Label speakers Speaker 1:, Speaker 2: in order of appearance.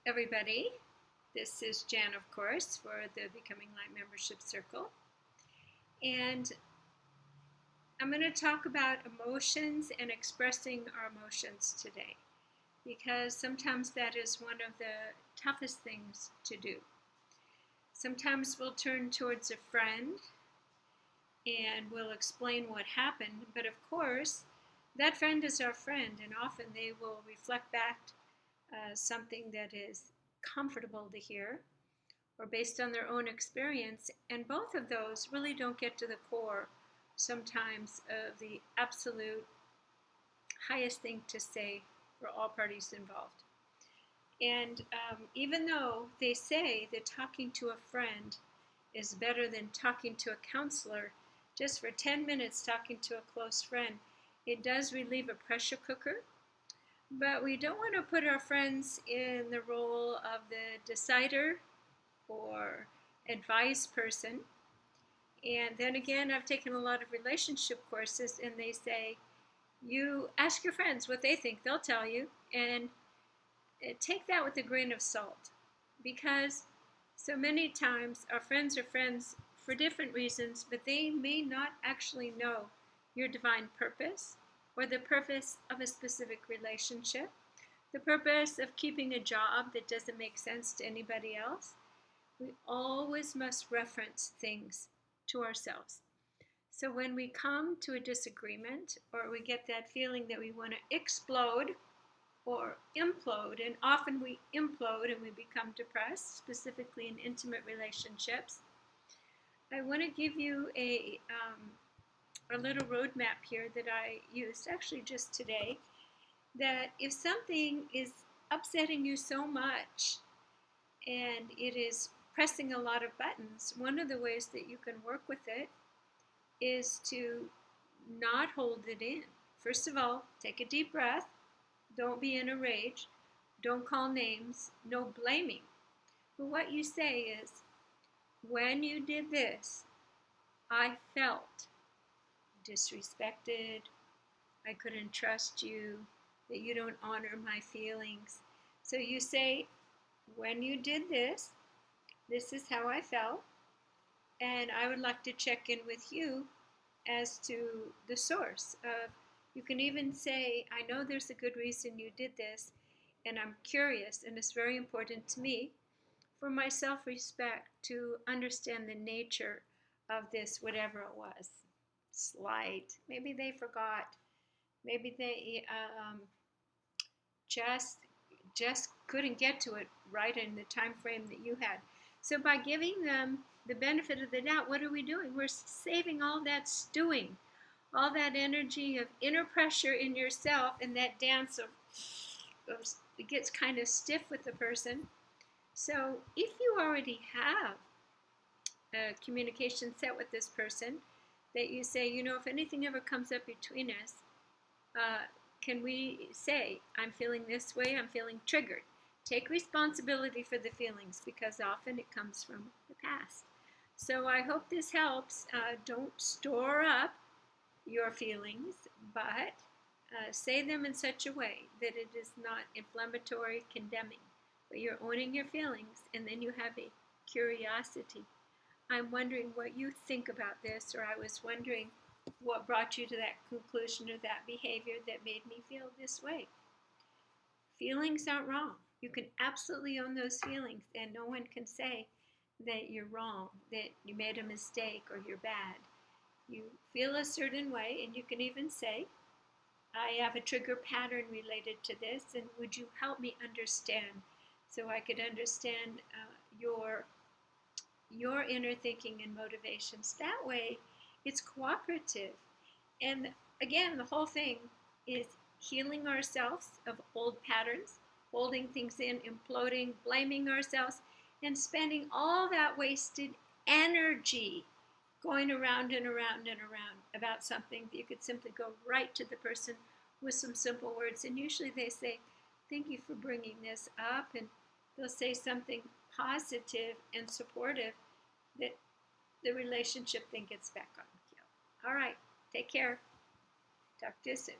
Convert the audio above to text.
Speaker 1: everybody. This is Jan, of course, for the Becoming Light Membership Circle. And I'm going to talk about emotions and expressing our emotions today, because sometimes that is one of the toughest things to do. Sometimes we'll turn towards a friend and we'll explain what happened, but of course, that friend is our friend, and often they will reflect back something that is comfortable to hear or based on their own experience, and both of those really don't get to the core sometimes of the absolute highest thing to say for all parties involved. And even though they say that talking to a friend is better than talking to a counselor, just for 10 minutes talking to a close friend, it does relieve a pressure cooker. But we don't want to put our friends in the role of the decider or advice person. And then again, I've taken a lot of relationship courses, and they say, you ask your friends what they think, they'll tell you, and take that with a grain of salt, because so many times our friends are friends for different reasons, but they may not actually know your divine purpose or the purpose of a specific relationship, the purpose of keeping a job that doesn't make sense to anybody else. We always must reference things to ourselves. So when we come to a disagreement, or we get that feeling that we want to explode or implode, and often we implode and we become depressed, specifically in intimate relationships, I want to give you a little roadmap here that I used actually just today, that if something is upsetting you so much and it is pressing a lot of buttons, one of the ways that you can work with it is to not hold it in. First of all, take a deep breath. Don't be in a rage. Don't call names. No blaming. But what you say is, when you did this, I felt disrespected. I couldn't trust you, that you don't honor my feelings. So you say, when you did this, this is how I felt, and I would like to check in with you as to the source of, you can even say, I know there's a good reason you did this, and I'm curious, and it's very important to me for my self-respect to understand the nature of this, whatever it was. Slight, maybe they forgot, maybe they just couldn't get to it right in the time frame that you had. So by giving them the benefit of the doubt, what are we doing? We're saving all that stewing, all that energy of inner pressure in yourself, and that dance of it gets kind of stiff with the person. So if you already have a communication set with this person, that you say, you know, if anything ever comes up between us, can we say, I'm feeling this way, I'm feeling triggered. Take responsibility for the feelings, because often it comes from the past. So I hope this helps. Don't store up your feelings, but say them in such a way that it is not inflammatory, condemning, but you're owning your feelings, and then you have a curiosity. I'm wondering what you think about this, or I was wondering what brought you to that conclusion or that behavior that made me feel this way. Feelings aren't wrong. You can absolutely own those feelings, and no one can say that you're wrong, that you made a mistake, or you're bad. You feel a certain way, and you can even say, I have a trigger pattern related to this, and would you help me understand, so I could understand your inner thinking and motivations. That way, it's cooperative. And again, the whole thing is healing ourselves of old patterns, holding things in, imploding, blaming ourselves, and spending all that wasted energy going around and around and around about something that you could simply go right to the person with some simple words. And usually they say, thank you for bringing this up, and they'll say something positive and supportive, that the relationship then gets back on. All right, take care. Talk to you soon.